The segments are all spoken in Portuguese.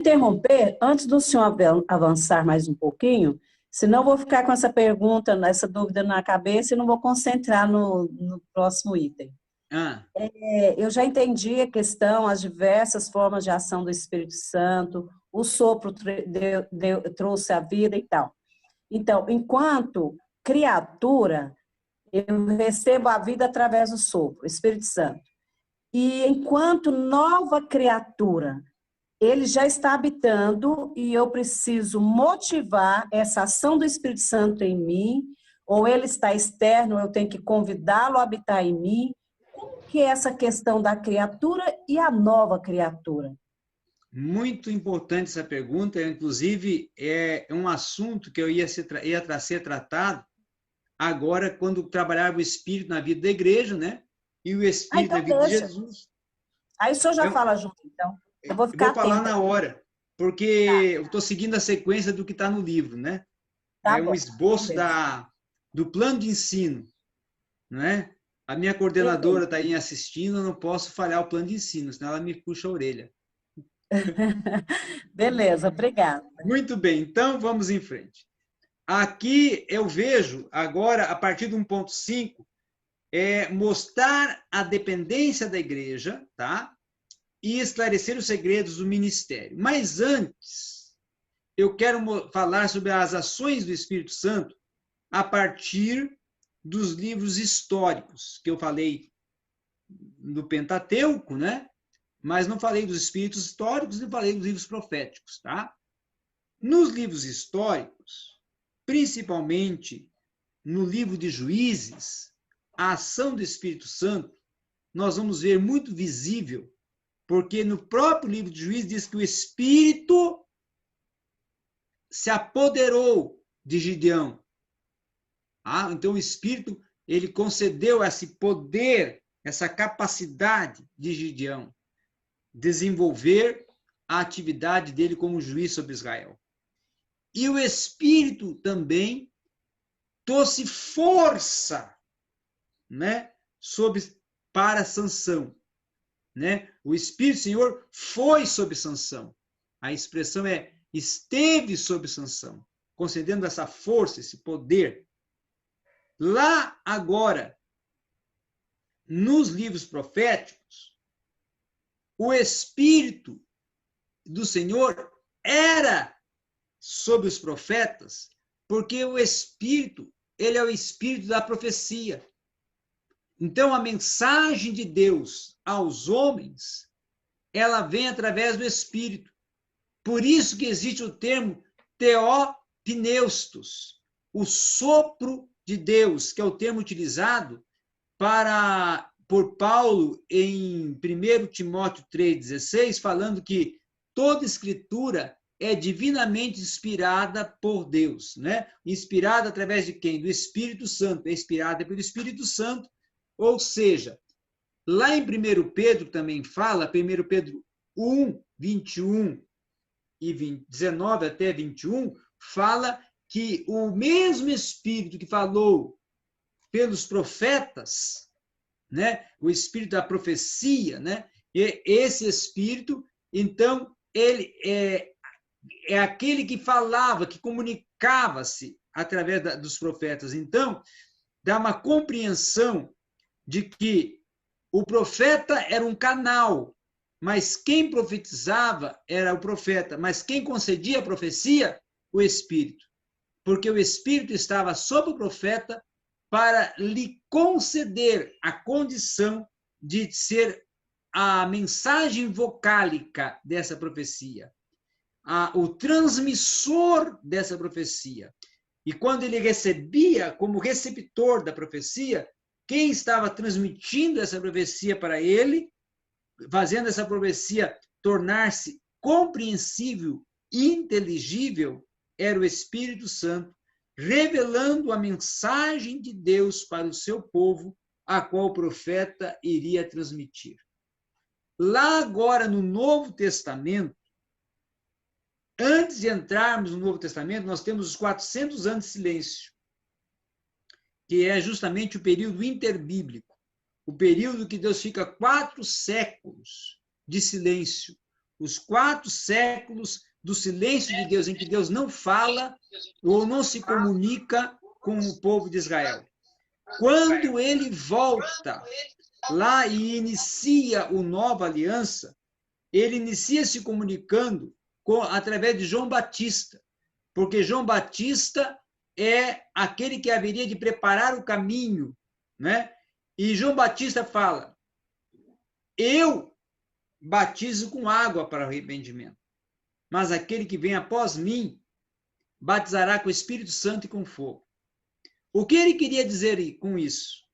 interromper, antes do senhor avançar mais um pouquinho, senão eu vou ficar com essa pergunta, essa dúvida na cabeça e não vou concentrar no próximo item. Ah, Eu já entendi a questão, as diversas formas de ação do Espírito Santo, o sopro trouxe a vida e tal. Então, enquanto criatura, eu recebo a vida através do sopro, Espírito Santo. E enquanto nova criatura, ele já está habitando e eu preciso motivar essa ação do Espírito Santo em mim, ou ele está externo, eu tenho que convidá-lo a habitar em mim. Como que é essa questão da criatura e a nova criatura? muito importante essa pergunta, inclusive é um assunto que eu ia ser tratado agora quando trabalhava o Espírito na vida da igreja, né? E o Espírito na Então vida de deixa. Jesus. Aí o senhor já fala junto, então. Eu vou Eu ficar vou falar atenta. na hora, porque Tá, eu estou seguindo a sequência do que está no livro, né? tá É um bom. esboço Beleza. do plano de ensino, não é? A minha coordenadora Perfeito. está aí assistindo, eu não posso falhar o plano de ensino, senão ela me puxa a orelha. Beleza, obrigada. Muito bem, então vamos em frente. Aqui eu vejo agora, a partir do 1.5, mostrar a dependência da igreja, tá? E esclarecer os segredos do ministério. Mas antes, eu quero falar sobre as ações do Espírito Santo a partir dos livros históricos, que eu falei do Pentateuco, né? Mas não falei dos espíritos históricos, nem falei dos livros proféticos, tá? Nos livros históricos, principalmente no livro de Juízes, a ação do Espírito Santo, nós vamos ver muito visível, porque no próprio livro de Juízes diz que o Espírito se apoderou de Gideão. Então o Espírito, ele concedeu esse poder, essa capacidade de Gideão desenvolver a atividade dele como juiz sobre Israel. E o Espírito também trouxe força, né, para Sansão, né? O Espírito do Senhor foi sobre Sansão. A expressão esteve sobre Sansão, concedendo essa força, esse poder. Lá agora, nos livros proféticos, o Espírito do Senhor era sobre os profetas, porque o Espírito, ele é o Espírito da profecia. Então, a mensagem de Deus aos homens, ela vem através do Espírito. Por isso que existe o termo theopneustos, o sopro de Deus, que é o termo utilizado por Paulo em 1 Timóteo 3,16, falando que toda escritura é divinamente inspirada por Deus, né? Inspirada através de quem? Do Espírito Santo, é inspirada pelo Espírito Santo, ou seja, lá em 1 Pedro também fala, 1 Pedro 1, 21 e 19 até 21, fala que o mesmo Espírito que falou pelos profetas, né? O Espírito da profecia, né? E esse Espírito, então, ele é aquele que falava, que comunicava-se através dos profetas. Então, dá uma compreensão de que o profeta era um canal, mas quem profetizava era o profeta, mas quem concedia a profecia, o Espírito. Porque o Espírito estava sobre o profeta para lhe conceder a condição de ser a mensagem vocálica dessa profecia, o transmissor dessa profecia. E quando ele recebia, como receptor da profecia, quem estava transmitindo essa profecia para ele, fazendo essa profecia tornar-se compreensível, inteligível, era o Espírito Santo, revelando a mensagem de Deus para o seu povo, a qual o profeta iria transmitir. Lá agora no Novo Testamento, antes de entrarmos no Novo Testamento, nós temos os 400 anos de silêncio, que é justamente o período interbíblico, o período que Deus fica 4 séculos de silêncio, os 4 séculos do silêncio de Deus, em que Deus não fala ou não se comunica com o povo de Israel. Quando ele volta lá e inicia a nova aliança, ele inicia se comunicando através de João Batista, porque João Batista é aquele que haveria de preparar o caminho, né? E João Batista fala: eu batizo com água para arrependimento, mas aquele que vem após mim batizará com o Espírito Santo e com fogo. O que ele queria dizer com isso?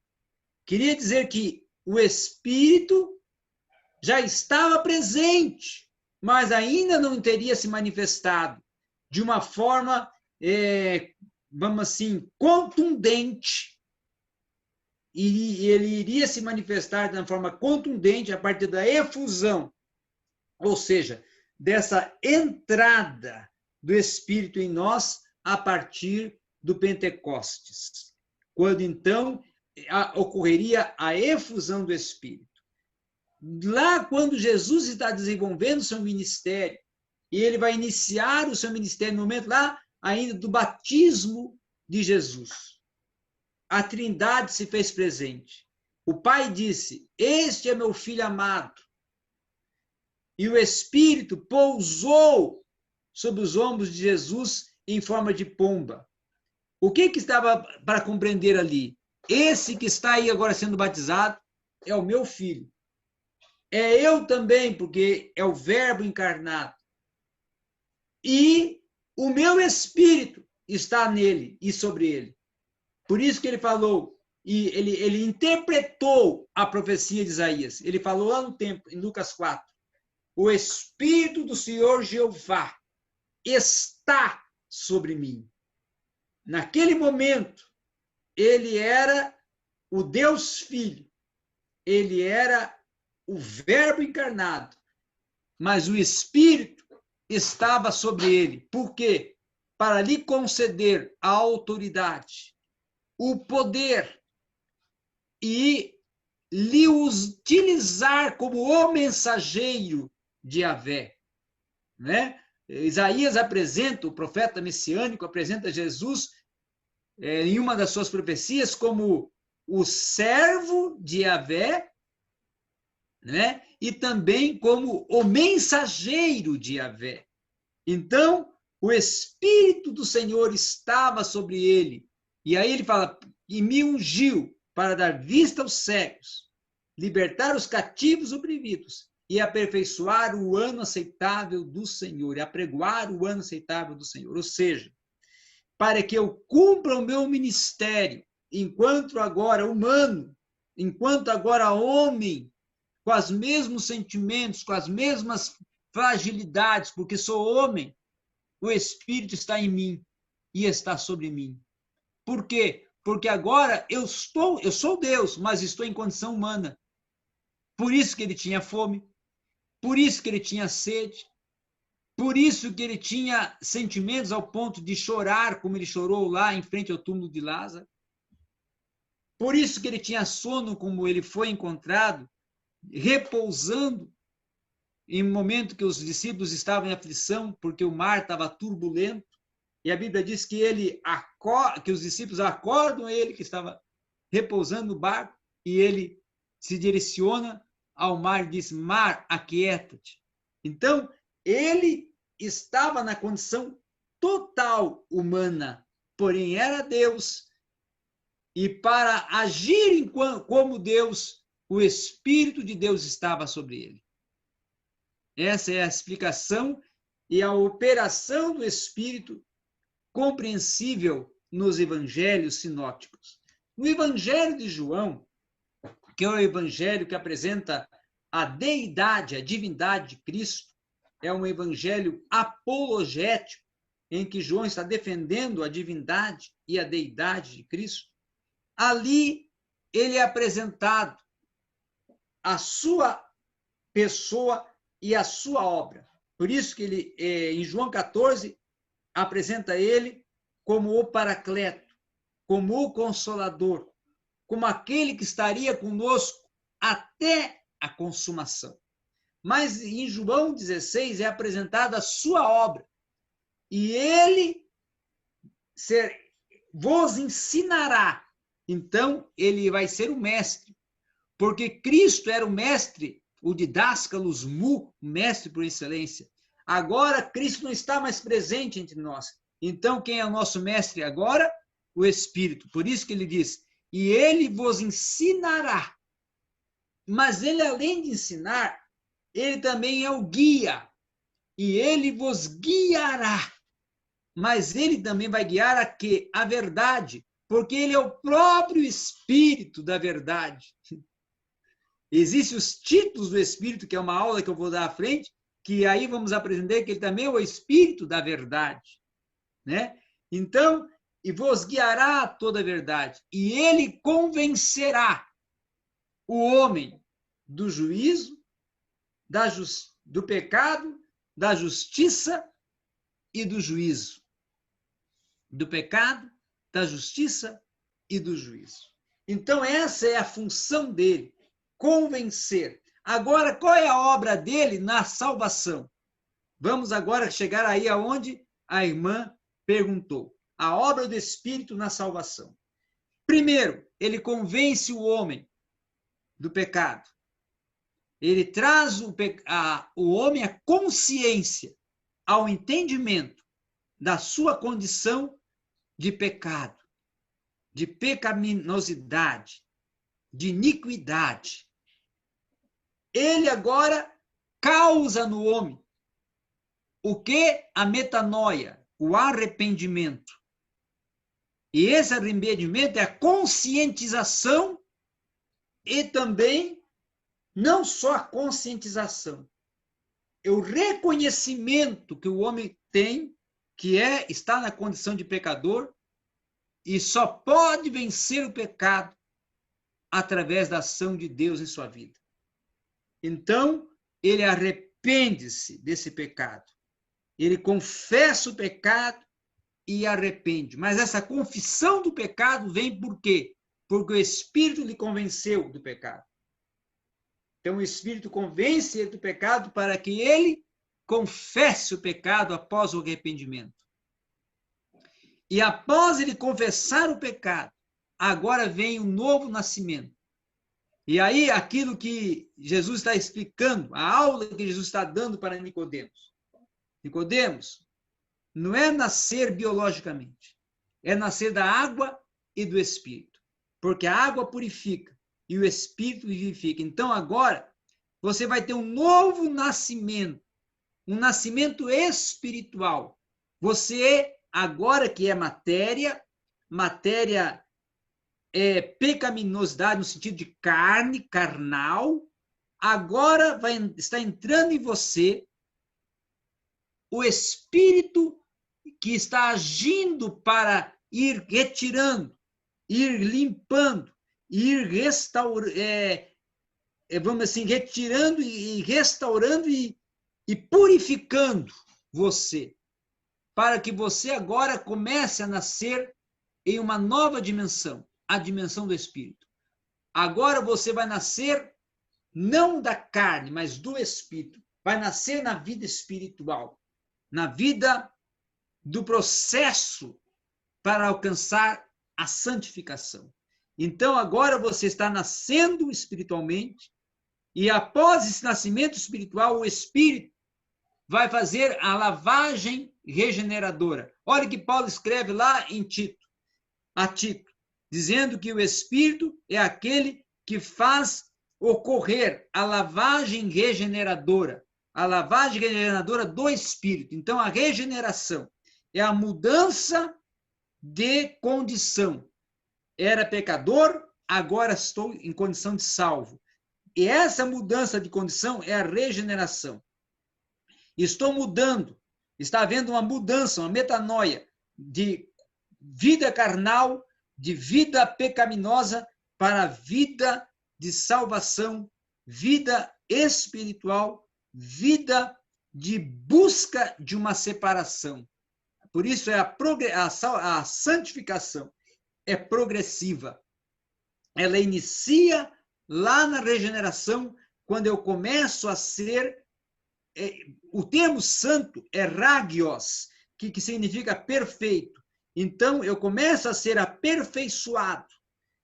Queria dizer que o Espírito já estava presente, mas ainda não teria se manifestado de uma forma, vamos assim, contundente. E ele iria se manifestar de uma forma contundente a partir da efusão, ou seja, dessa entrada do Espírito em nós a partir do Pentecostes, quando então ocorreria a efusão do Espírito. Lá, quando Jesus está desenvolvendo seu ministério, e ele vai iniciar o seu ministério no momento lá ainda do batismo de Jesus, a Trindade se fez presente. O Pai disse: este é meu Filho amado. E o Espírito pousou sobre os ombros de Jesus em forma de pomba. O que estava para compreender ali? Esse que está aí agora sendo batizado é o meu filho. É eu também, porque é o Verbo encarnado. E o meu Espírito está nele e sobre ele. Por isso que ele falou, e ele interpretou a profecia de Isaías. Ele falou lá no tempo, em Lucas 4, o Espírito do Senhor Jeová está sobre mim. Naquele momento, ele era o Deus Filho, ele era o Verbo encarnado, mas o Espírito estava sobre ele. Por quê? Para lhe conceder a autoridade, o poder e lhe utilizar como o mensageiro de Yahvé, né? Isaías apresenta, o profeta messiânico apresenta Jesus em uma das suas profecias como o servo de Yahvé, né? E também como o mensageiro de Yahvé. Então, o Espírito do Senhor estava sobre ele. E aí ele fala: e me ungiu para dar vista aos cegos, libertar os cativos oprimidos e aperfeiçoar o ano aceitável do Senhor, e apregoar o ano aceitável do Senhor. Ou seja, para que eu cumpra o meu ministério, enquanto agora humano, enquanto agora homem, com os mesmos sentimentos, com as mesmas fragilidades, porque sou homem, o Espírito está em mim e está sobre mim. Por quê? Porque agora eu sou Deus, mas estou em condição humana. Por isso que ele tinha fome, por isso que ele tinha sede, por isso que ele tinha sentimentos ao ponto de chorar, como ele chorou lá em frente ao túmulo de Lázaro. Por isso que ele tinha sono, como ele foi encontrado, repousando em um momento que os discípulos estavam em aflição, porque o mar estava turbulento. E a Bíblia diz que que os discípulos acordam ele, que estava repousando no barco, e ele se direciona ao mar e diz: mar, aquieta-te. Então, ele estava na condição total humana, porém era Deus. E para agir como Deus, o Espírito de Deus estava sobre ele. Essa é a explicação e a operação do Espírito compreensível nos evangelhos sinóticos. No Evangelho de João, que é o evangelho que apresenta a deidade, a divindade de Cristo, é um evangelho apologético, em que João está defendendo a divindade e a deidade de Cristo. Ali ele é apresentado a sua pessoa e a sua obra. Por isso que ele, em João 14, apresenta ele como o Paracleto, como o Consolador, como aquele que estaria conosco até a consumação. Mas em João 16 é apresentada a sua obra. E ele vos ensinará. Então, ele vai ser o mestre. Porque Cristo era o mestre, o didáscalos mu, mestre por excelência. Agora, Cristo não está mais presente entre nós. Então, quem é o nosso mestre agora? O Espírito. Por isso que ele diz, e ele vos ensinará. Mas ele, além de ensinar, ele também é o guia. E ele vos guiará. Mas ele também vai guiar a quê? A verdade. Porque ele é o próprio Espírito da verdade. Existem os títulos do Espírito, que é uma aula que eu vou dar à frente, que aí vamos aprender que ele também é o Espírito da verdade. Né? Então, e vos guiará a toda a verdade. E ele convencerá o homem do juízo, do pecado, da justiça e do juízo. Do pecado, da justiça e do juízo. Então, essa é a função dele, convencer. Agora, qual é a obra dele na salvação? Vamos agora chegar aí aonde a irmã perguntou. A obra do Espírito na salvação. Primeiro, ele convence o homem do pecado. Ele traz o homem à consciência, ao entendimento da sua condição de pecado, de pecaminosidade, de iniquidade. Ele agora causa no homem o que? A metanoia, o arrependimento. E esse arrependimento é a conscientização e também não só a conscientização, é o reconhecimento que o homem tem, que está na condição de pecador e só pode vencer o pecado através da ação de Deus em sua vida. Então, ele arrepende-se desse pecado. Ele confessa o pecado e arrepende. Mas essa confissão do pecado vem por quê? Porque o Espírito lhe convenceu do pecado. Então, o Espírito convence ele do pecado para que ele confesse o pecado após o arrependimento. E após ele confessar o pecado, agora vem o novo nascimento. E aí, aquilo que Jesus está explicando, a aula que Jesus está dando para Nicodemos. Nicodemos, não é nascer biologicamente, é nascer da água e do Espírito. Porque a água purifica e o Espírito vivifica. Então, agora, você vai ter um novo nascimento, um nascimento espiritual. Você, agora que é matéria é pecaminosidade no sentido de carne, carnal, agora está entrando em você o Espírito que está agindo para ir retirando, ir limpando, ir restaurando, vamos assim, retirando e restaurando e purificando você, para que você agora comece a nascer em uma nova dimensão, a dimensão do Espírito. Agora você vai nascer não da carne, mas do Espírito. Vai nascer na vida espiritual, na vida do processo para alcançar a santificação. Então, agora você está nascendo espiritualmente e após esse nascimento espiritual, o Espírito vai fazer a lavagem regeneradora. Olha que Paulo escreve lá em Tito, dizendo que o Espírito é aquele que faz ocorrer a lavagem regeneradora do Espírito. Então, a regeneração é a mudança de condição. Era pecador, agora estou em condição de salvo. E essa mudança de condição é a regeneração. Estou mudando, está havendo uma mudança, uma metanoia de vida carnal, de vida pecaminosa para a vida de salvação, vida espiritual, vida de busca de uma separação. Por isso a santificação é progressiva. Ela inicia lá na regeneração, quando eu começo a ser... o termo santo é ragios, que significa perfeito. Então, eu começo a ser aperfeiçoado,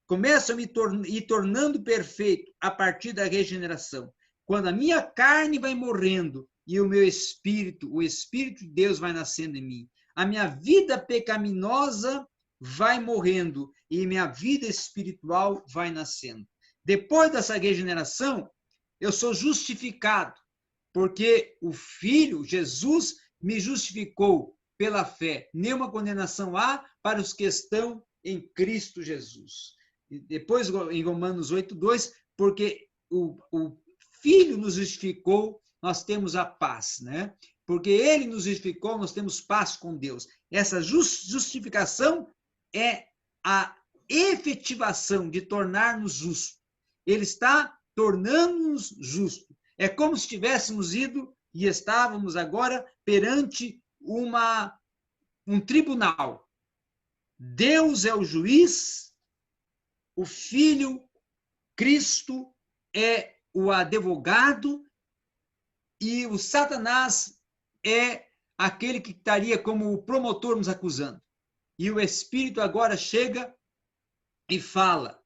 começo a me ir tornando perfeito a partir da regeneração. Quando a minha carne vai morrendo e o meu espírito, o Espírito de Deus vai nascendo em mim, a minha vida pecaminosa vai morrendo e minha vida espiritual vai nascendo. Depois dessa regeneração, eu sou justificado, porque o Filho, Jesus, me justificou pela fé. Nenhuma condenação há para os que estão em Cristo Jesus. E depois, em Romanos 8:2, porque o Filho nos justificou, nós temos a paz, né? Porque ele nos justificou, nós temos paz com Deus. Essa justificação é a efetivação de tornar-nos justos. Ele está tornando-nos justos. É como se tivéssemos ido e estávamos agora perante um tribunal. Deus é o juiz, o Filho, Cristo, é o advogado e o Satanás é aquele que estaria como o promotor nos acusando. E o Espírito agora chega e fala,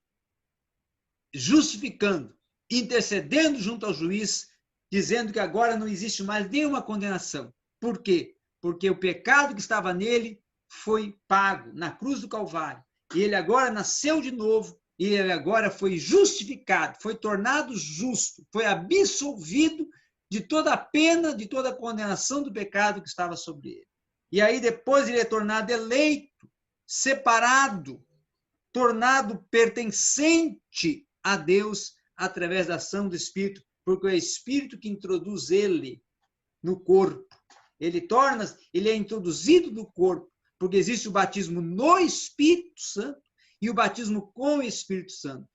justificando, intercedendo junto ao juiz, dizendo que agora não existe mais nenhuma condenação. Por quê? Porque o pecado que estava nele foi pago na cruz do Calvário. E ele agora nasceu de novo, e ele agora foi justificado, foi tornado justo, foi absolvido de toda a pena, de toda a condenação do pecado que estava sobre ele. E aí depois ele é tornado eleito, separado, tornado pertencente a Deus através da ação do Espírito, porque é o Espírito que introduz ele no corpo. Ele é introduzido no corpo, porque existe o batismo no Espírito Santo e o batismo com o Espírito Santo.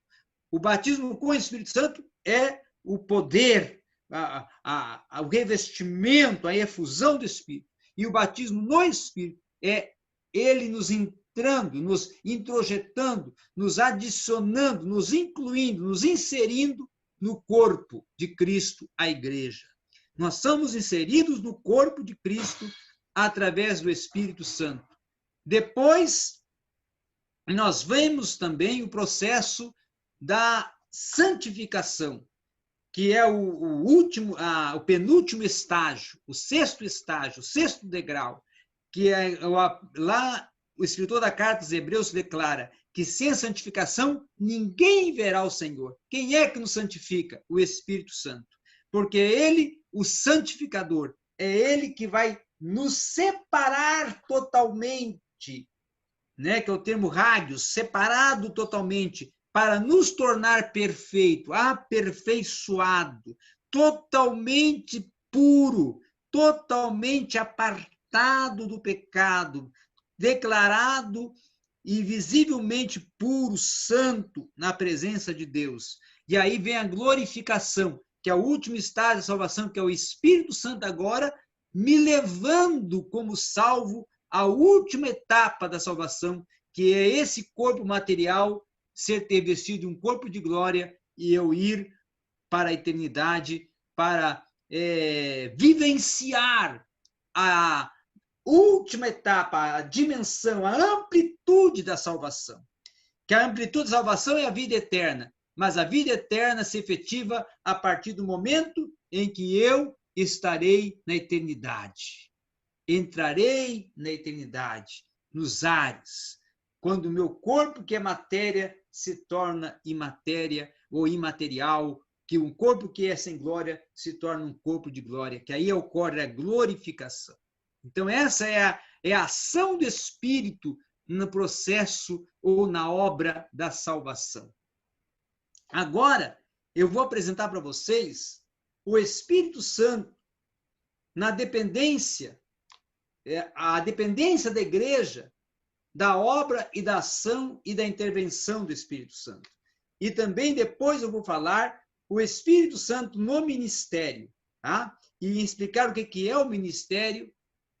O batismo com o Espírito Santo é o poder, o revestimento, a efusão do Espírito. E o batismo no Espírito é ele nos entrando, nos introjetando, nos adicionando, nos incluindo, nos inserindo no corpo de Cristo, a igreja. Nós somos inseridos no corpo de Cristo através do Espírito Santo. Depois, nós vemos também o processo da santificação, que é o penúltimo estágio, o sexto estágio, o sexto degrau, que é lá o escritor da carta aos Hebreus declara que sem santificação ninguém verá o Senhor. Quem é que nos santifica? O Espírito Santo. Porque é ele, o santificador, é ele que vai nos separar totalmente, né? Que é o termo hagios, separado totalmente, para nos tornar perfeito, aperfeiçoado, totalmente puro, totalmente apartado do pecado, declarado e visivelmente puro, santo na presença de Deus. E aí vem a glorificação, que é o último estágio da salvação, que é o Espírito Santo agora me levando como salvo à última etapa da salvação, que é esse corpo material ser revestido de um corpo de glória e eu ir para a eternidade, para vivenciar a última etapa, a dimensão, a amplitude da salvação. Que a amplitude da salvação é a vida eterna, mas a vida eterna se efetiva a partir do momento em que eu estarei na eternidade. Entrarei na eternidade, nos ares, quando o meu corpo, que é matéria, se torna imatéria ou imaterial, que um corpo que é sem glória se torna um corpo de glória, que aí ocorre a glorificação. Então, essa é a ação do Espírito no processo ou na obra da salvação. Agora, eu vou apresentar para vocês o Espírito Santo na dependência, a dependência da igreja, da obra e da ação e da intervenção do Espírito Santo. E também depois eu vou falar o Espírito Santo no ministério, tá? E explicar o que é o ministério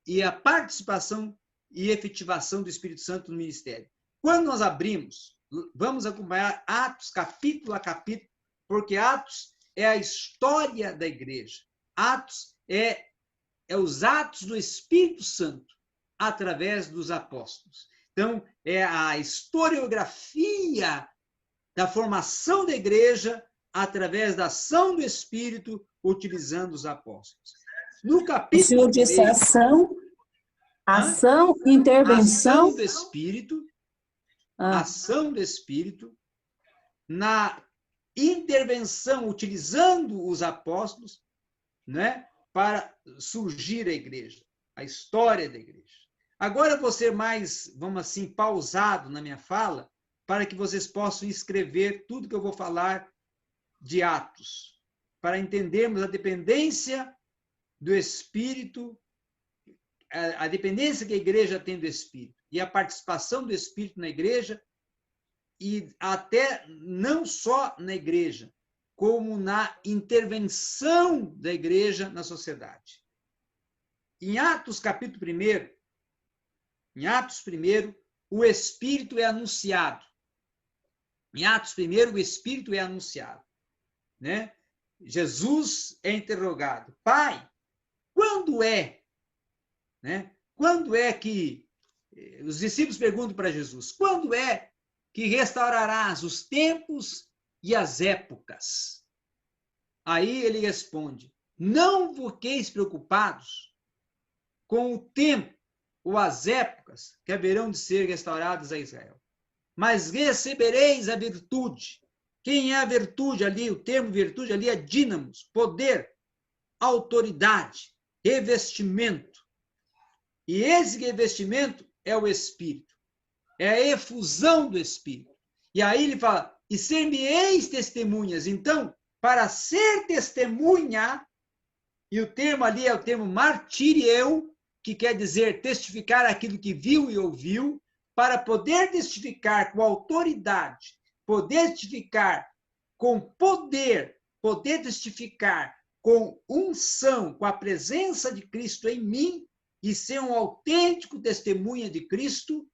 e a participação e efetivação do Espírito Santo no ministério. Quando nós abrimos, vamos acompanhar Atos capítulo a capítulo, porque Atos é a história da igreja. Atos é os atos do Espírito Santo através dos apóstolos. Então, é a historiografia da formação da igreja através da ação do Espírito, utilizando os apóstolos. No capítulo o senhor disse ação, intervenção. Ação do Espírito, ação do Espírito, na intervenção, utilizando os apóstolos, né, para surgir a igreja, a história da igreja. Agora eu vou ser mais, vamos assim, pausado na minha fala, para que vocês possam escrever tudo que eu vou falar de Atos, para entendermos a dependência do Espírito, a dependência que a igreja tem do Espírito, e a participação do Espírito na igreja, e até não só na igreja, como na intervenção da igreja na sociedade. Em Atos, capítulo 1, o Espírito é anunciado. Em Atos 1, o Espírito é anunciado, né? Jesus é interrogado: Pai, quando é? Né? Quando é que... Os discípulos perguntam para Jesus: quando é que restaurarás os tempos e as épocas? Aí ele responde: não fiqueis preocupados com o tempo ou as épocas que haverão de ser restauradas a Israel, mas recebereis a virtude. Quem é a virtude ali? O termo virtude ali é dínamos, poder, autoridade, revestimento. E esse revestimento é o Espírito, é a efusão do Espírito. E aí ele fala: e ser-me-eis testemunhas. Então, para ser testemunha, e o termo ali é o termo martírio, que quer dizer testificar aquilo que viu e ouviu, para poder testificar com autoridade, poder testificar com poder, poder testificar com unção, com a presença de Cristo em mim, e ser um autêntico testemunha de Cristo,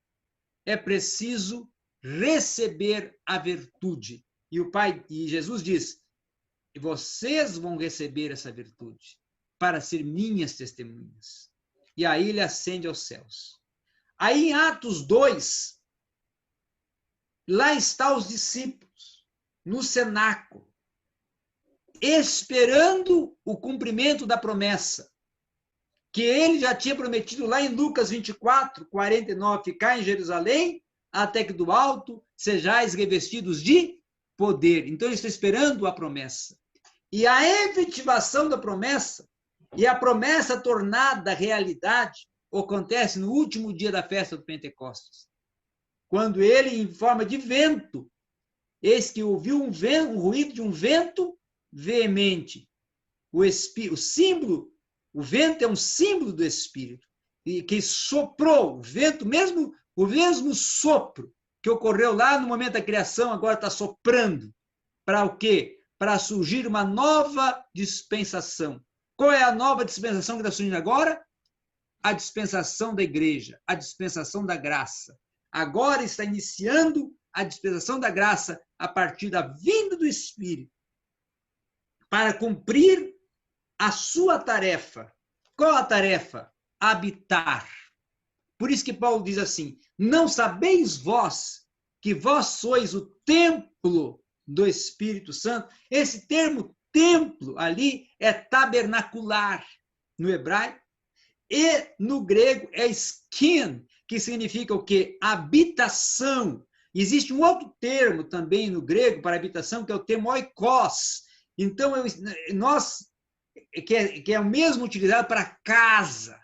é preciso receber a virtude. E Jesus diz: vocês vão receber essa virtude para ser minhas testemunhas. E aí ele ascende aos céus. Aí em Atos 2, lá estão os discípulos, no cenáculo, esperando o cumprimento da promessa, que ele já tinha prometido lá em Lucas 24, 49, ficar em Jerusalém, até que do alto sejais revestidos de poder. Então, ele está esperando a promessa. E a efetivação da promessa, e a promessa tornada realidade, acontece no último dia da festa do Pentecostes, quando ele, em forma de vento, eis que ouviu um ruído de um vento veemente. O símbolo, o vento é um símbolo do Espírito, e que soprou, o vento, o mesmo sopro que ocorreu lá no momento da criação, agora está soprando. Para o quê? Para surgir uma nova dispensação. Qual é a nova dispensação que está surgindo agora? A dispensação da igreja, a dispensação da graça. Agora está iniciando a dispensação da graça a partir da vinda do Espírito, para cumprir a sua tarefa. Qual a tarefa? Habitar. Por isso que Paulo diz assim: não sabeis vós que vós sois o templo do Espírito Santo? Esse termo templo ali é tabernacular no hebraico, e no grego é skin, que significa o quê? Habitação. Existe um outro termo também no grego para habitação, que é o termo oikos. Então, que é o mesmo utilizado para casa.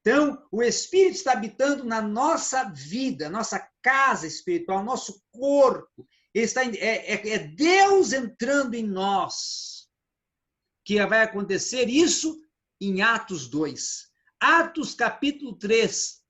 Então, o Espírito está habitando na nossa vida, nossa casa espiritual, nosso corpo. É Deus entrando em nós, que vai acontecer isso em Atos 2. Atos capítulo 3,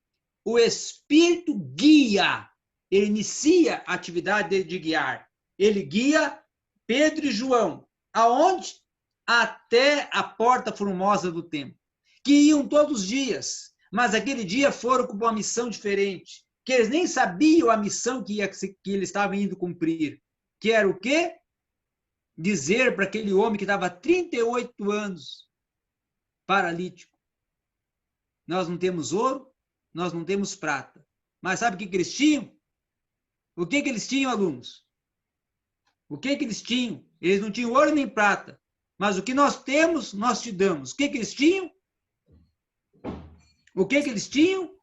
o Espírito guia, ele inicia a atividade de guiar. Ele guia Pedro e João. Aonde? Até a porta formosa do templo, que iam todos os dias, mas aquele dia foram com uma missão diferente, que eles nem sabiam a missão que eles estavam indo cumprir, que era o quê? dizer para aquele homem que estava há 38 anos paralítico: nós não temos ouro, nós não temos prata. Mas sabe o que eles tinham? O que eles tinham, alunos? O que eles tinham? Eles não tinham ouro nem prata. Mas o que nós temos, nós te damos. O que eles tinham? O que eles tinham?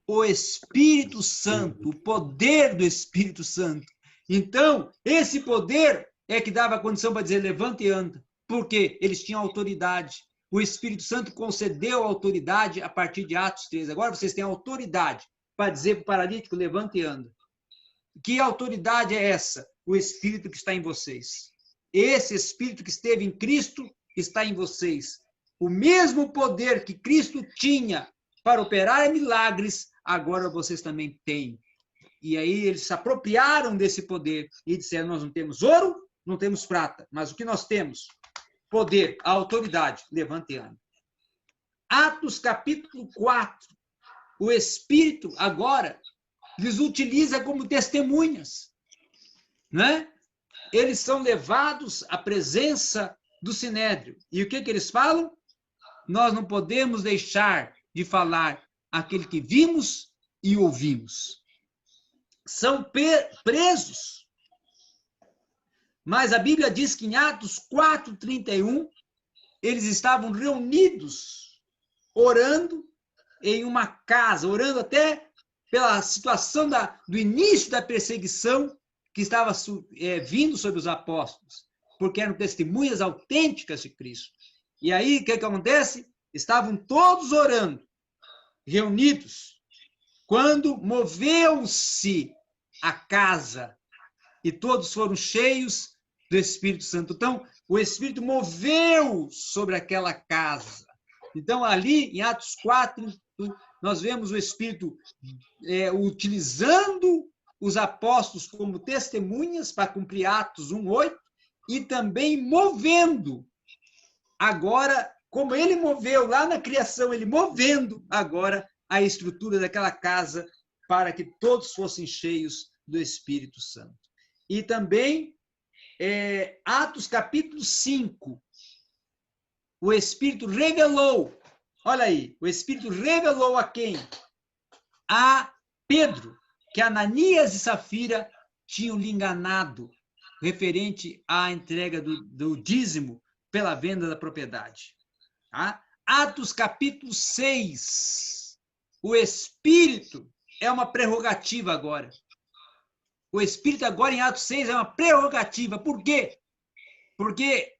O Espírito Santo, o poder do Espírito Santo. Então, esse poder é que dava a condição para dizer: levanta e anda. Porque eles tinham autoridade. O Espírito Santo concedeu autoridade a partir de Atos 13. Agora vocês têm autoridade para dizer para o paralítico: levanta e anda. Que autoridade é essa? O Espírito que está em vocês. Esse Espírito que esteve em Cristo está em vocês. O mesmo poder que Cristo tinha para operar milagres, agora vocês também têm. E aí eles se apropriaram desse poder e disseram: nós não temos ouro, não temos prata, mas o que nós temos? Poder, a autoridade. Levante e ande. Atos capítulo 4. O Espírito agora lhes utiliza como testemunhas, né? Eles são levados à presença do Sinédrio. E o que eles falam? Nós não podemos deixar de falar aquele que vimos e ouvimos. São presos. Mas a Bíblia diz que em Atos 4:31, eles estavam reunidos, orando em uma casa, orando até pela situação do início da perseguição que estava vindo sobre os apóstolos, porque eram testemunhas autênticas de Cristo. E aí, o que acontece? Estavam todos orando, reunidos, quando moveu-se a casa e todos foram cheios do Espírito Santo. Então, o Espírito moveu sobre aquela casa. Então, ali, em Atos 4, nós vemos o Espírito utilizando os apóstolos como testemunhas para cumprir Atos 1:8 e também movendo. Agora, como ele moveu lá na criação, ele movendo agora a estrutura daquela casa para que todos fossem cheios do Espírito Santo. E também, Atos capítulo 5, o Espírito revelou, olha aí, o Espírito revelou a quem? A Pedro, que Ananias e Safira tinham lhe enganado, referente à entrega do dízimo pela venda da propriedade. Tá? Atos capítulo 6, o Espírito é uma prerrogativa agora. O Espírito agora em Atos 6 é uma prerrogativa. Por quê? Porque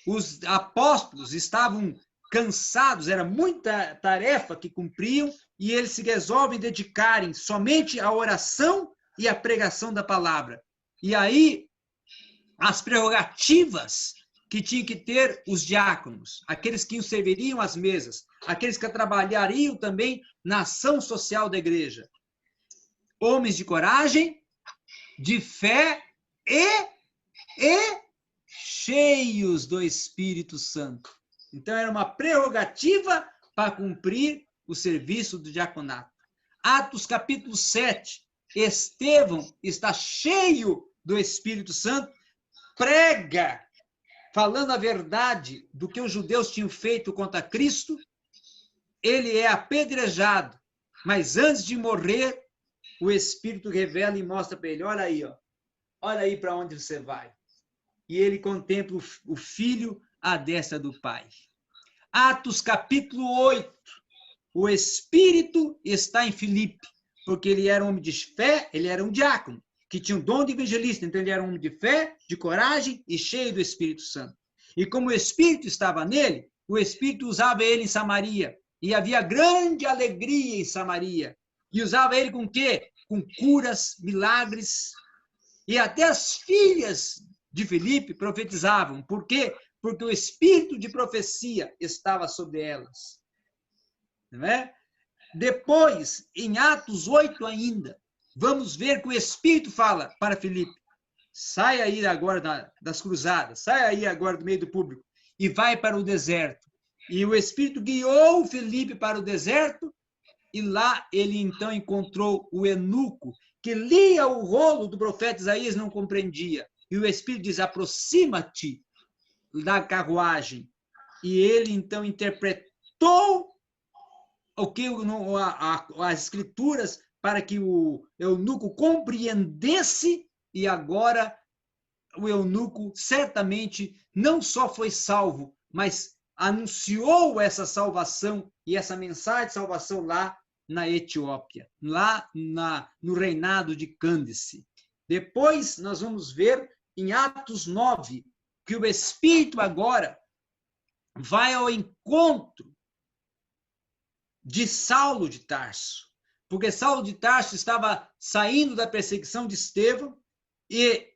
os apóstolos estavam cansados, era muita tarefa que cumpriam, e eles se resolvem dedicarem somente à oração e à pregação da palavra. E aí, as prerrogativas que tinham que ter os diáconos, aqueles que serviriam às mesas, aqueles que trabalhariam também na ação social da igreja. Homens de coragem, de fé e cheios do Espírito Santo. Então, era uma prerrogativa para cumprir o serviço do diaconato. Atos capítulo 7, Estevão está cheio do Espírito Santo, prega, falando a verdade do que os judeus tinham feito contra Cristo. Ele é apedrejado, mas antes de morrer, o Espírito revela e mostra para ele: olha aí, ó, olha aí para onde você vai. E ele contempla o Filho à destra do Pai. Atos capítulo 8, o Espírito está em Filipe, porque ele era um homem de fé, ele era um diácono, que tinha um dom de evangelista, então ele era um homem de fé, de coragem e cheio do Espírito Santo. E como o Espírito estava nele, o Espírito usava ele em Samaria, e havia grande alegria em Samaria. E usava ele com o quê? Com curas, milagres, e até as filhas de Filipe profetizavam. Por quê? Porque o espírito de profecia estava sobre elas. Não é? Depois, em Atos 8 ainda, vamos ver que o Espírito fala para Filipe: sai aí agora das cruzadas, sai aí agora do meio do público e vai para o deserto. E o Espírito guiou Filipe para o deserto, e lá ele então encontrou o eunuco, que lia o rolo do profeta Isaías, não compreendia. e o Espírito diz, aproxima-te da carruagem. E ele, então, interpretou o que as escrituras para que o eunuco compreendesse, e agora o eunuco certamente não só foi salvo, mas anunciou essa salvação e essa mensagem de salvação lá na Etiópia, lá no reinado de Cândice. Depois nós vamos ver em Atos 9 que o Espírito agora vai ao encontro de Saulo de Tarso, porque Saulo de Tarso estava saindo da perseguição de Estevão e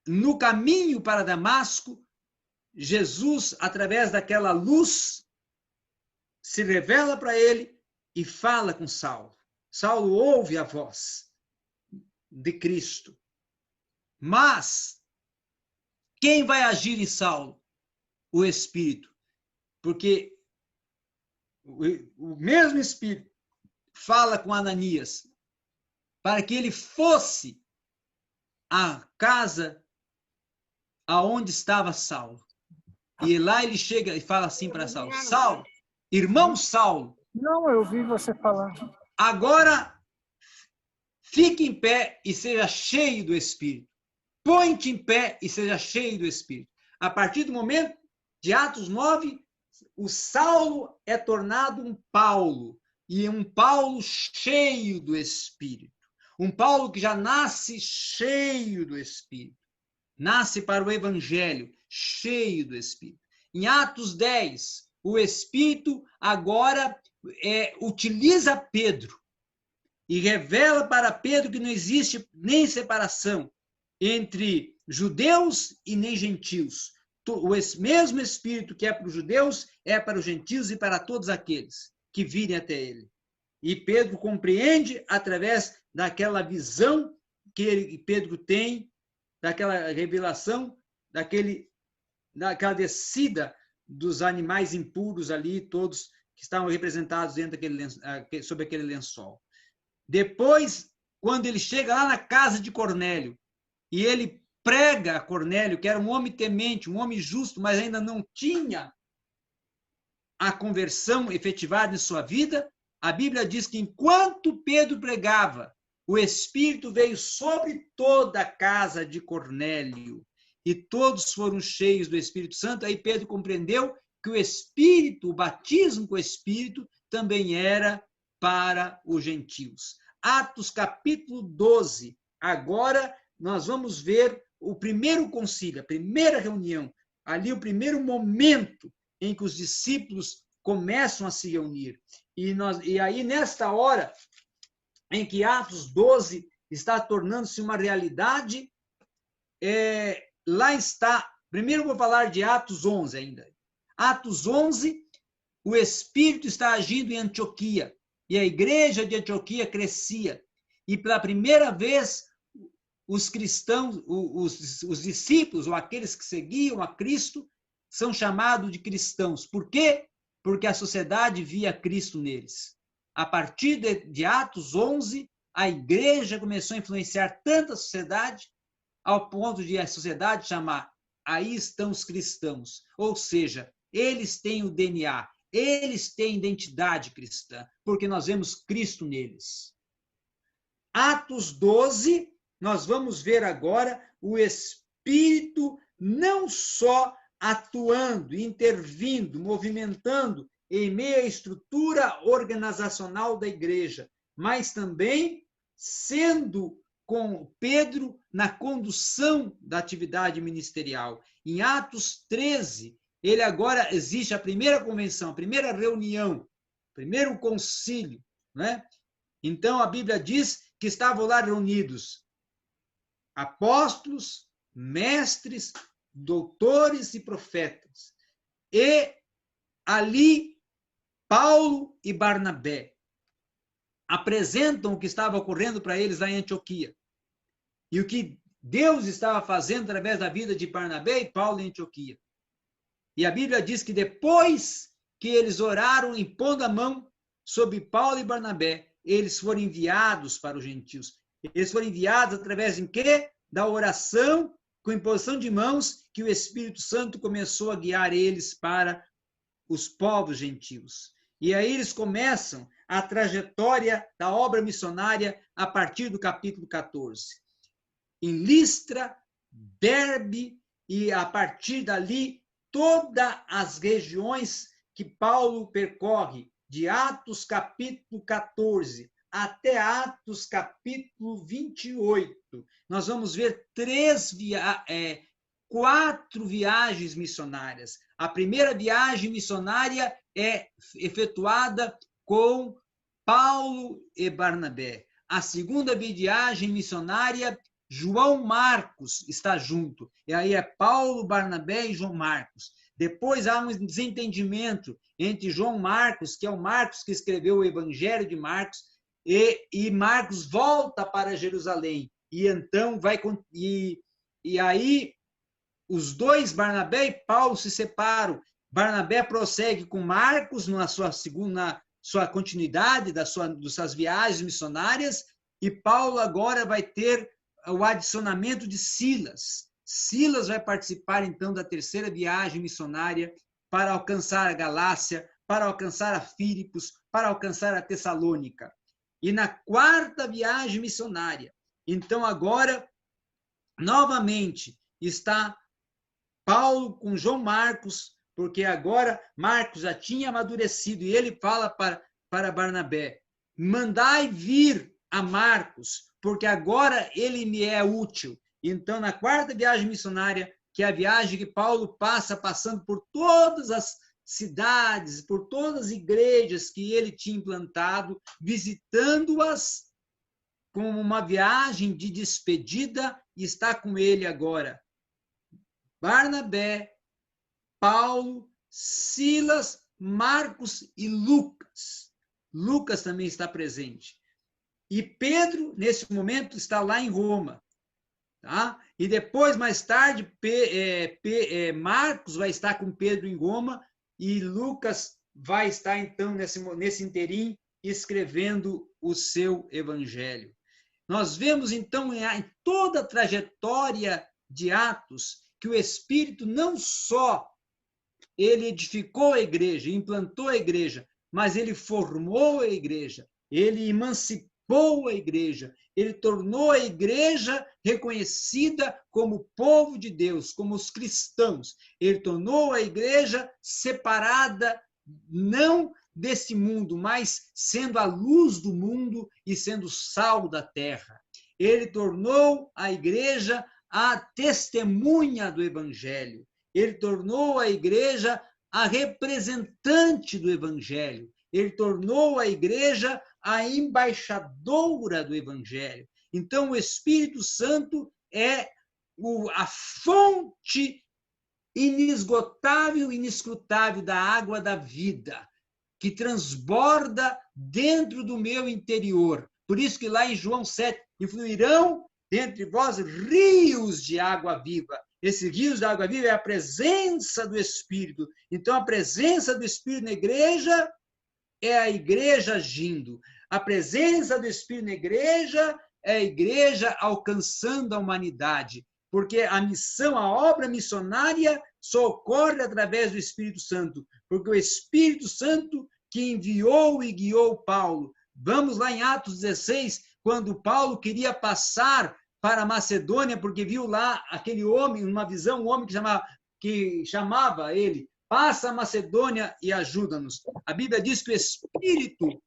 no caminho para Damasco, Jesus, através daquela luz, se revela para ele e fala com Saulo. Saulo ouve a voz de Cristo. Mas quem vai agir em Saulo? O Espírito. Porque o mesmo Espírito fala com Ananias para que ele fosse à casa aonde estava Saulo. E lá ele chega e fala assim para Saulo, Saulo, irmão Saulo. Não, eu ouvi você falar. Agora, fique em pé e seja cheio do Espírito. Põe-te em pé e seja cheio do Espírito. A partir do momento de Atos 9, o Saulo é tornado um Paulo. E um Paulo cheio do Espírito. Um Paulo que já nasce cheio do Espírito. Nasce para o Evangelho, cheio do Espírito. Em Atos 10, o Espírito agora utiliza Pedro e revela para Pedro que não existe nem separação entre judeus e nem gentios. O mesmo Espírito que é para os judeus é para os gentios e para todos aqueles que virem até ele. E Pedro compreende através daquela visão que Pedro tem, daquela revelação, daquela descida dos animais impuros ali, todos que estavam representados dentro sobre aquele lençol. Depois, quando ele chega lá na casa de Cornélio, e ele prega a Cornélio, que era um homem temente, um homem justo, mas ainda não tinha a conversão efetivada em sua vida, a Bíblia diz que enquanto Pedro pregava, o Espírito veio sobre toda a casa de Cornélio e todos foram cheios do Espírito Santo. Aí Pedro compreendeu que o Espírito, o batismo com o Espírito, também era para os gentios. Atos capítulo 12. Agora nós vamos ver o primeiro concílio, a primeira reunião, ali o primeiro momento em que os discípulos começam a se reunir. E aí, nesta hora em que Atos 12 está tornando-se uma realidade, lá está, primeiro vou falar de Atos 11 ainda. Atos 11, o Espírito está agindo em Antioquia, e a igreja de Antioquia crescia, e pela primeira vez os cristãos, os discípulos, ou aqueles que seguiam a Cristo, são chamados de cristãos. Por quê? Porque a sociedade via Cristo neles. A partir de Atos 11, a igreja começou a influenciar tanta a sociedade, ao ponto de a sociedade chamar, aí estão os cristãos. Ou seja, eles têm o DNA, eles têm identidade cristã, porque nós vemos Cristo neles. Atos 12, nós vamos ver agora o Espírito não só atuando, intervindo, movimentando em meio à estrutura organizacional da igreja, mas também sendo com Pedro na condução da atividade ministerial. Em Atos 13, ele agora existe a primeira convenção, a primeira reunião, primeiro concílio, né? Então a Bíblia diz que estavam lá reunidos apóstolos, mestres, doutores e profetas. E ali Paulo e Barnabé apresentam o que estava ocorrendo para eles lá em Antioquia. E o que Deus estava fazendo através da vida de Barnabé e Paulo em Antioquia. E a Bíblia diz que depois que eles oraram impondo a mão sobre Paulo e Barnabé, eles foram enviados para os gentios. Eles foram enviados através de quê? Da oração com imposição de mãos, que o Espírito Santo começou a guiar eles para os povos gentios. E aí eles começam a trajetória da obra missionária a partir do capítulo 14. Em Listra, Derbe, e a partir dali, todas as regiões que Paulo percorre, de Atos capítulo 14 até Atos capítulo 28. Nós vamos ver 4 viagens missionárias. A primeira viagem missionária é efetuada com Paulo e Barnabé. A segunda viagem missionária, João Marcos está junto. E aí é Paulo, Barnabé e João Marcos. Depois há um desentendimento entre João Marcos, que é o Marcos que escreveu o Evangelho de Marcos, e Marcos volta para Jerusalém. E então e aí os dois, Barnabé e Paulo, se separam. Barnabé prossegue com Marcos na sua continuidade das suas viagens missionárias, e Paulo agora vai ter o adicionamento de Silas. Silas vai participar, então, da terceira viagem missionária para alcançar a Galácia, para alcançar a Filipos, para alcançar a Tessalônica. E na quarta viagem missionária, então, agora, novamente, está Paulo com João Marcos, porque agora Marcos já tinha amadurecido, e ele fala para Barnabé: mandai vir a Marcos, porque agora ele me é útil. Então, na quarta viagem missionária, que é a viagem que Paulo passando por todas as cidades, por todas as igrejas que ele tinha implantado, visitando-as como uma viagem de despedida, e está com ele agora Barnabé, Paulo, Silas, Marcos e Lucas. Lucas também está presente. E Pedro, nesse momento, está lá em Roma. Tá? E depois, mais tarde, Marcos vai estar com Pedro em Roma, e Lucas vai estar, então, nesse interim, escrevendo o seu evangelho. Nós vemos, então, em toda a trajetória de Atos, que o Espírito não só ele edificou a igreja, implantou a igreja, mas ele formou a igreja, ele emancipou a igreja, ele tornou a igreja reconhecida como povo de Deus, como os cristãos. Ele tornou a igreja separada, não desse mundo, mas sendo a luz do mundo e sendo o sal da terra. Ele tornou a igreja a testemunha do evangelho. Ele tornou a igreja a representante do evangelho. Ele tornou a igreja a embaixadora do evangelho. Então, o Espírito Santo é a fonte inesgotável, inescrutável da água da vida, que transborda dentro do meu interior. Por isso que lá em João 7, influirão dentre vós rios de água viva. Esse rios de água viva é a presença do Espírito. Então, a presença do Espírito na igreja é a igreja agindo. A presença do Espírito na igreja é a igreja alcançando a humanidade. Porque a missão, a obra missionária só ocorre através do Espírito Santo. Porque o Espírito Santo que enviou e guiou Paulo. Vamos lá em Atos 16, quando Paulo queria passar para a Macedônia, porque viu lá aquele homem, uma visão, um homem que chamava ele: passa a Macedônia e ajuda-nos. A Bíblia diz que o Espírito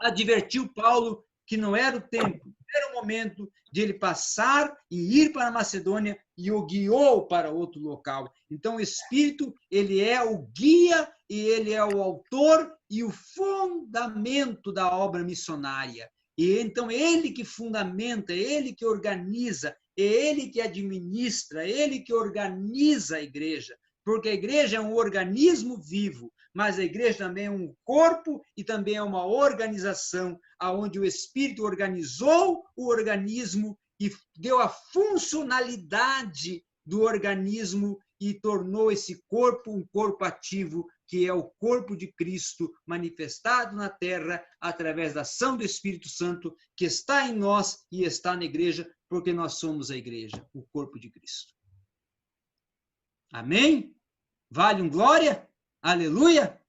advertiu Paulo que não era o tempo, não era o momento de ele passar e ir para a Macedônia, e o guiou para outro local. Então, o Espírito, ele é o guia e ele é o autor e o fundamento da obra missionária. E então, ele que fundamenta, ele que organiza, é ele que administra, é ele que organiza a igreja. Porque a igreja é um organismo vivo, mas a igreja também é um corpo e também é uma organização, onde o Espírito organizou o organismo e deu a funcionalidade do organismo e tornou esse corpo um corpo ativo que é o corpo de Cristo manifestado na terra através da ação do Espírito Santo que está em nós e está na igreja, porque nós somos a igreja, o corpo de Cristo. Amém? Vale um glória? Aleluia?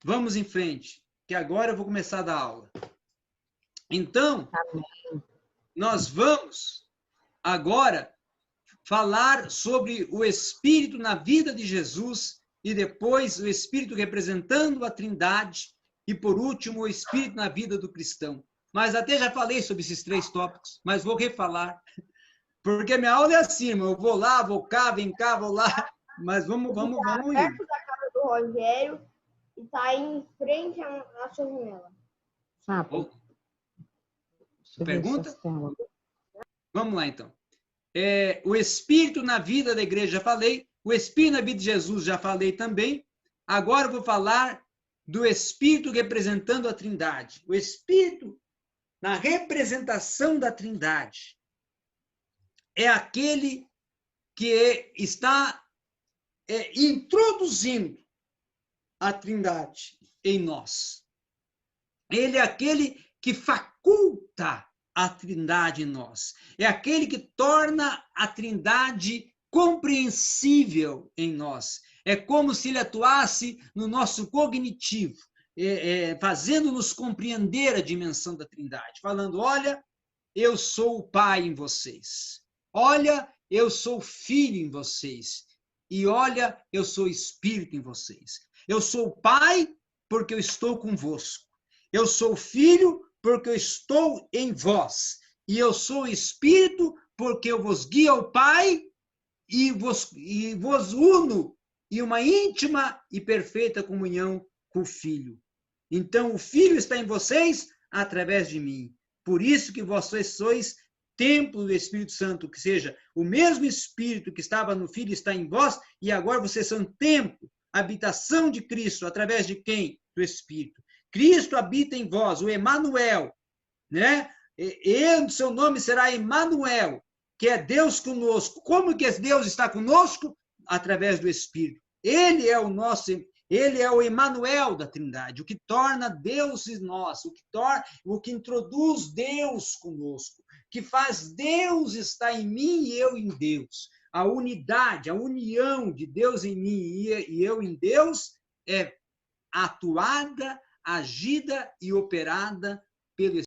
Vamos em frente, que agora eu vou começar a dar aula. Então, nós vamos agora falar sobre o Espírito na vida de Jesus e depois o Espírito representando a Trindade e, por último, o Espírito na vida do cristão. Mas até já falei sobre esses 3 tópicos, mas vou refalar, porque minha aula é assim, irmão. Eu vou lá, vou cá, vem cá, vou lá, mas vamos ir. Perto da casa do Rogério e está em frente à sua janela. Pergunta? Vamos lá, então. O Espírito na vida da igreja, já falei. O Espírito na vida de Jesus, já falei também. Agora eu vou falar do Espírito representando a Trindade. O Espírito na representação da Trindade é aquele que está introduzindo a Trindade em nós. Ele é aquele que faculta a Trindade em nós. É aquele que torna a Trindade compreensível em nós. É como se ele atuasse no nosso cognitivo, fazendo-nos compreender a dimensão da Trindade, falando: olha, eu sou o Pai em vocês. Olha, eu sou o Filho em vocês. E olha, eu sou o Espírito em vocês. Eu sou o Pai porque eu estou convosco. Eu sou o Filho porque eu estou em vós. E eu sou o Espírito porque eu vos guio ao Pai e vos uno em uma íntima e perfeita comunhão com o Filho. Então, o Filho está em vocês através de mim. Por isso que vocês sois templo do Espírito Santo, que seja o mesmo Espírito que estava no Filho está em vós, e agora vocês são templo, habitação de Cristo, através de quem? Do Espírito. Cristo habita em vós, o Emanuel, né? E seu nome será Emanuel, que é Deus conosco. Como que Deus está conosco? Através do Espírito. Ele é o Emanuel da Trindade, o que torna Deus em nós, o que introduz Deus conosco, que faz Deus estar em mim e eu em Deus. A unidade, a união de Deus em mim e eu em Deus é atuada, agida e operada pelo Espírito.